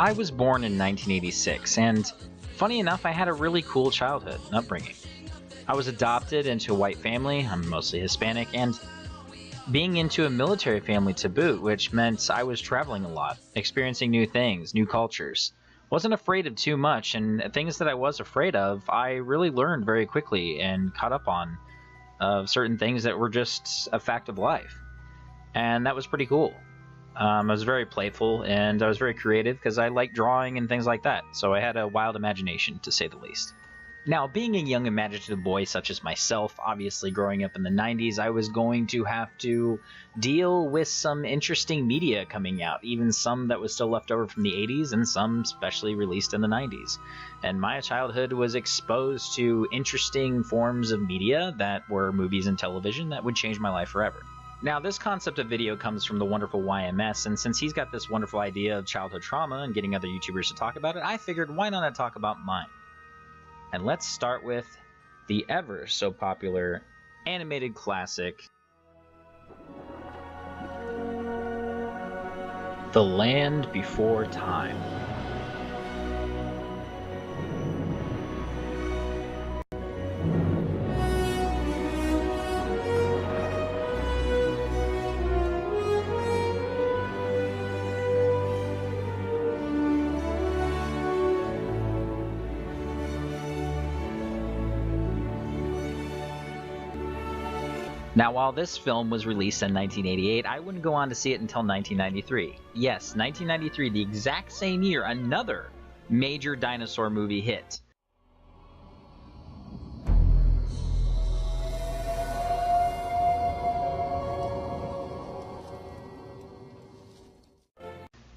I was born in 1986, and funny enough, I had a really cool childhood and upbringing. I was adopted into a white family, I'm mostly Hispanic, and being into a military family to boot, which meant I was traveling a lot, experiencing new things, new cultures. Wasn't afraid of too much, and things that I was afraid of, I really learned very quickly and caught up on certain things that were just a fact of life. And that was pretty cool. I was very playful and I was very creative because I liked drawing and things like that, so I had a wild imagination, to say the least. Now, being a young imaginative boy such as myself, obviously growing up in the 90s, I was going to have to deal with some interesting media coming out, even some that was still left over from the 80s and some specially released in the 90s. And my childhood was exposed to interesting forms of media that were movies and television that would change my life forever. Now, this concept of video comes from the wonderful YMS, and since he's got this wonderful idea of childhood trauma and getting other YouTubers to talk about it, I figured why not talk about mine? And let's start with the ever so popular animated classic, The Land Before Time. Now, while this film was released in 1988, I wouldn't go on to see it until 1993. Yes, 1993, the exact same year, another major dinosaur movie hit.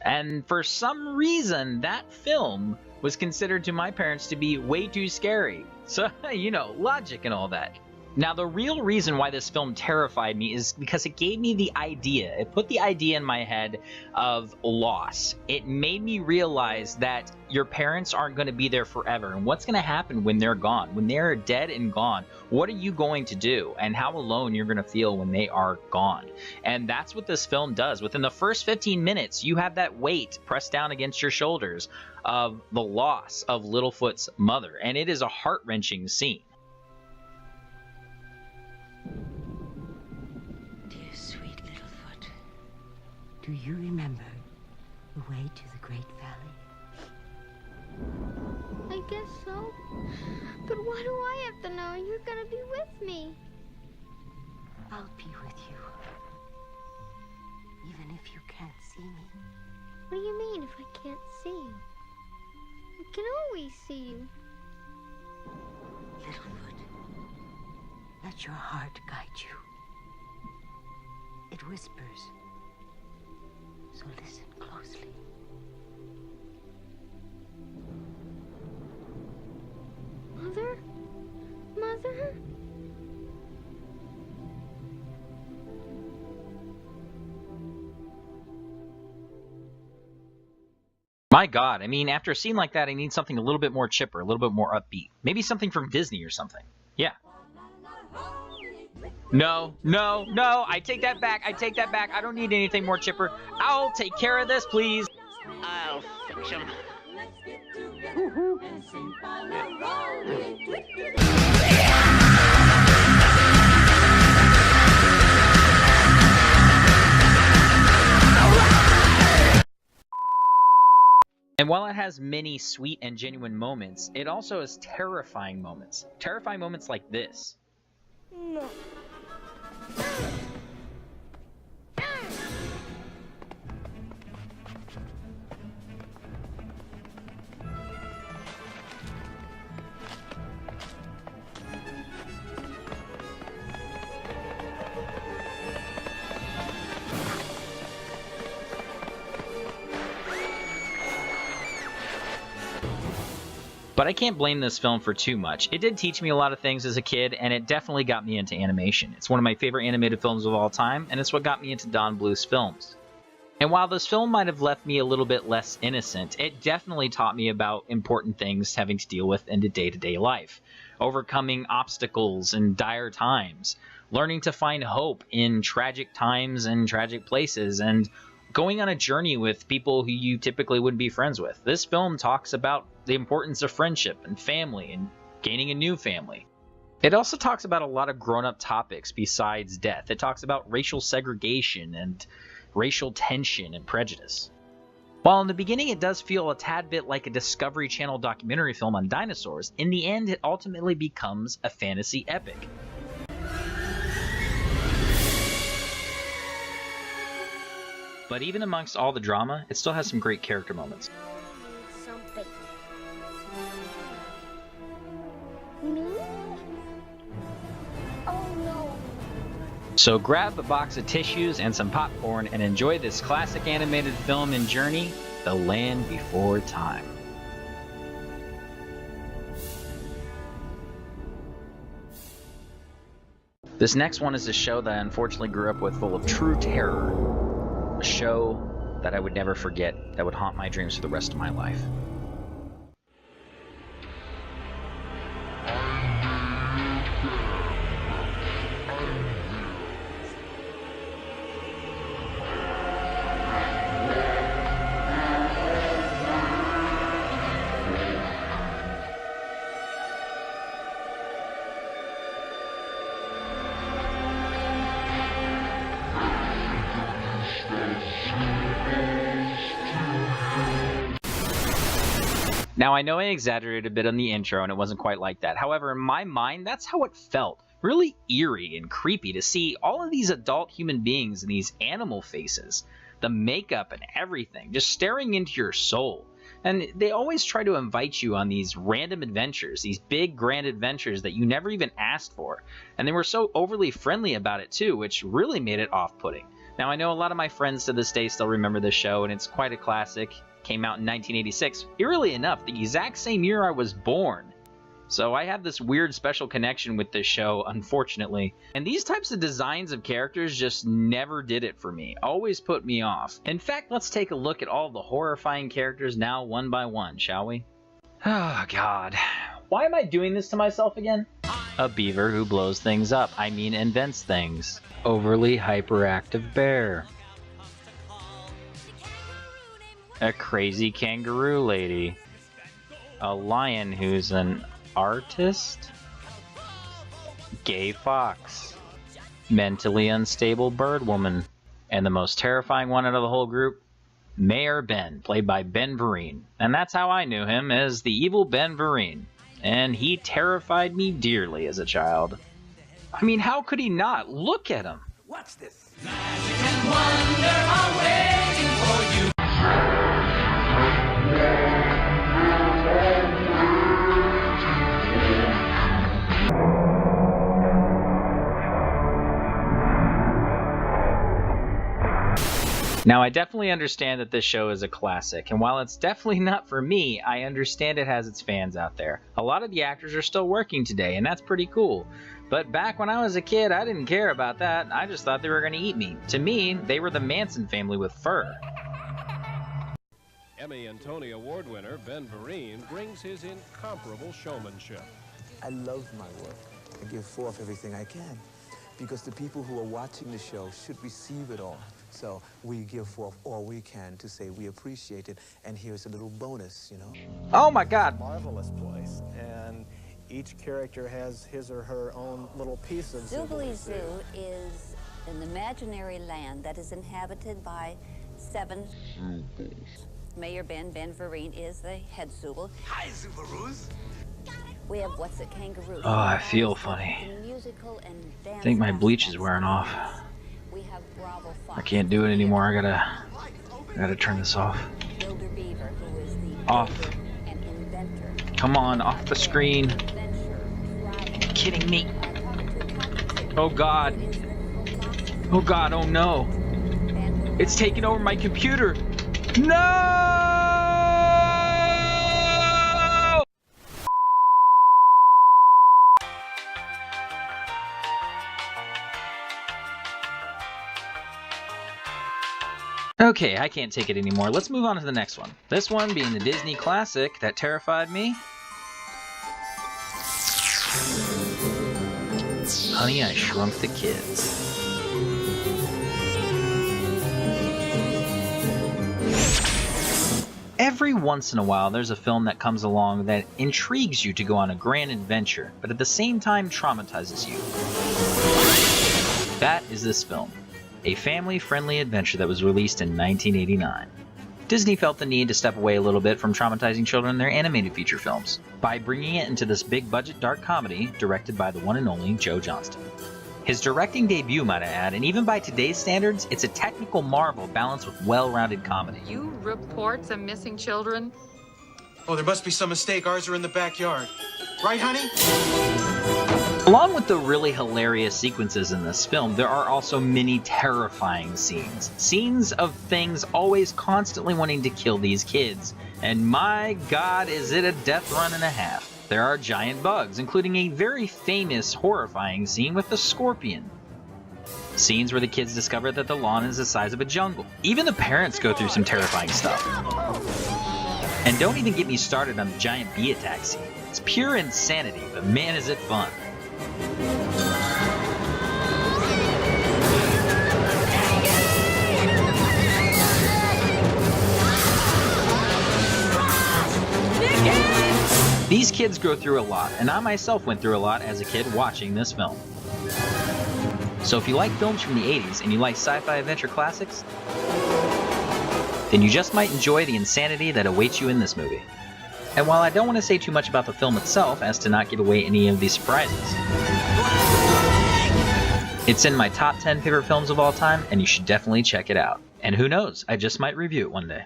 And for some reason, that film was considered to my parents to be way too scary. So, you know, logic and all that. Now, the real reason why this film terrified me is because it gave me the idea. It put the idea in my head of loss. It made me realize that your parents aren't going to be there forever. And what's going to happen when they're gone? When they're dead and gone, what are you going to do? And how alone you're going to feel when they are gone. And that's what this film does. Within the first 15 minutes, you have that weight pressed down against your shoulders of the loss of Littlefoot's mother. And it is a heart-wrenching scene. Do you remember the way to the Great Valley? I guess so. But why do I have to know? You're gonna be with me. I'll be with you. Even if you can't see me. What do you mean if I can't see you? I can always see you. Littlefoot, let your heart guide you. It whispers. So listen closely. Mother? Mother? My God, I mean, after a scene like that, I need something a little bit more chipper, a little bit more upbeat. Maybe something from Disney or something. Yeah. No, no, no, I take that back, I take that back. I don't need anything more chipper. I'll take care of this, please. I'll fix him. And while it has many sweet and genuine moments, it also has terrifying moments. Terrifying moments like this. No. But I can't blame this film for too much. It did teach me a lot of things as a kid, and it definitely got me into animation. It's one of my favorite animated films of all time, and it's what got me into Don Bluth's films. And while this film might have left me a little bit less innocent, it definitely taught me about important things having to deal with in the day-to-day life. Overcoming obstacles in dire times, learning to find hope in tragic times and tragic places, and going on a journey with people who you typically wouldn't be friends with. This film talks about the importance of friendship and family and gaining a new family. It also talks about a lot of grown-up topics besides death. It talks about racial segregation and racial tension and prejudice. While in the beginning it does feel a tad bit like a Discovery Channel documentary film on dinosaurs, in the end it ultimately becomes a fantasy epic. But even amongst all the drama, it still has some great character moments. Something. Me? Oh no. So grab a box of tissues and some popcorn and enjoy this classic animated film and journey, The Land Before Time. This next one is a show that I unfortunately grew up with, full of true terror. A show that I would never forget, that would haunt my dreams for the rest of my life. Now, I know I exaggerated a bit on the intro and it wasn't quite like that. However, in my mind, that's how it felt. Really eerie and creepy to see all of these adult human beings in these animal faces. The makeup and everything, just staring into your soul. And they always try to invite you on these random adventures, these big grand adventures that you never even asked for. And they were so overly friendly about it too, which really made it off-putting. Now, I know a lot of my friends to this day still remember this show, and it's quite a classic. Came out in 1986, eerily enough, the exact same year I was born. So I have this weird special connection with this show, unfortunately. And these types of designs of characters just never did it for me, always put me off. In fact, let's take a look at all the horrifying characters now one by one, shall we? Oh god. Why am I doing this to myself again? A beaver who blows things up, invents things. Overly hyperactive bear. A crazy kangaroo lady. A lion who's an artist. Gay fox. Mentally unstable bird woman. And the most terrifying one out of the whole group, Mayor Ben, played by Ben Vereen. And that's how I knew him, as the evil Ben Vereen. And he terrified me dearly as a child. I mean, how could he not? Look at him. Watch this. Magic and wonder are waiting for you. Now, I definitely understand that this show is a classic, and while it's definitely not for me, I understand it has its fans out there. A lot of the actors are still working today, and that's pretty cool. But back when I was a kid, I didn't care about that. I just thought they were going to eat me. To me, they were the Manson family with fur. Emmy and Tony Award winner Ben Vereen brings his incomparable showmanship. I love my work. I give forth everything I can because the people who are watching the show should receive it all. So we give forth all we can to say we appreciate it, and here's a little bonus, you know. Oh my god! Marvelous place, and each character has his or her own little piece of Zoobilee Zoo is an imaginary land that is inhabited by 7 Mayor Ben Vereen is the head Zoobilee. Hi, Zoobaroos. We have What's It Kangaroo. Oh, I feel funny. I think my bleach is wearing off. We have Bravo Fox. I can't do it anymore. I gotta turn this off. Builder Beaver, who is the Off. builder and inventor. Come on, off the screen. Kidding me. Oh god. Oh god, oh no. It's taking over my computer. No! Okay, I can't take it anymore. Let's move on to the next one. This one being the Disney classic that terrified me. Honey, I Shrunk the Kids. Every once in a while, there's a film that comes along that intrigues you to go on a grand adventure, but at the same time traumatizes you. That is this film, a family-friendly adventure that was released in 1989. Disney felt the need to step away a little bit from traumatizing children in their animated feature films by bringing it into this big-budget dark comedy directed by the one and only Joe Johnston. His directing debut, might I add, and even by today's standards, it's a technical marvel balanced with well-rounded comedy. You report some missing children? Oh, there must be some mistake. Ours are in the backyard. Right, honey? Along with the really hilarious sequences in this film, there are also many terrifying scenes. Scenes of things always constantly wanting to kill these kids. And my God, is it a death run and a half. There are giant bugs, including a very famous horrifying scene with a scorpion. Scenes where the kids discover that the lawn is the size of a jungle. Even the parents go through some terrifying stuff. And don't even get me started on the giant bee attack scene. It's pure insanity, but man is it fun. These kids go through a lot, and I myself went through a lot as a kid watching this film. So if you like films from the 80s and you like sci-fi adventure classics, then you just might enjoy the insanity that awaits you in this movie. And while I don't want to say too much about the film itself as to not give away any of these surprises, it's in my top 10 favorite films of all time, and you should definitely check it out. And who knows, I just might review it one day.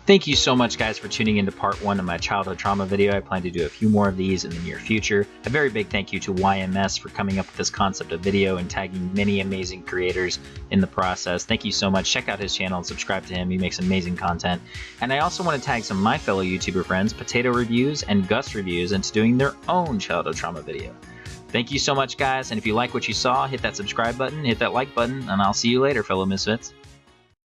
Thank you so much, guys, for tuning into part 1 of my childhood trauma video. I plan to do a few more of these in the near future. A very big thank you to YMS for coming up with this concept of video and tagging many amazing creators in the process. Thank you so much. Check out his channel and subscribe to him. He makes amazing content. And I also want to tag some of my fellow YouTuber friends, Potato Reviews and Gus Reviews, into doing their own childhood trauma video. Thank you so much, guys. And if you like what you saw, hit that subscribe button, hit that like button, and I'll see you later, fellow Misfits.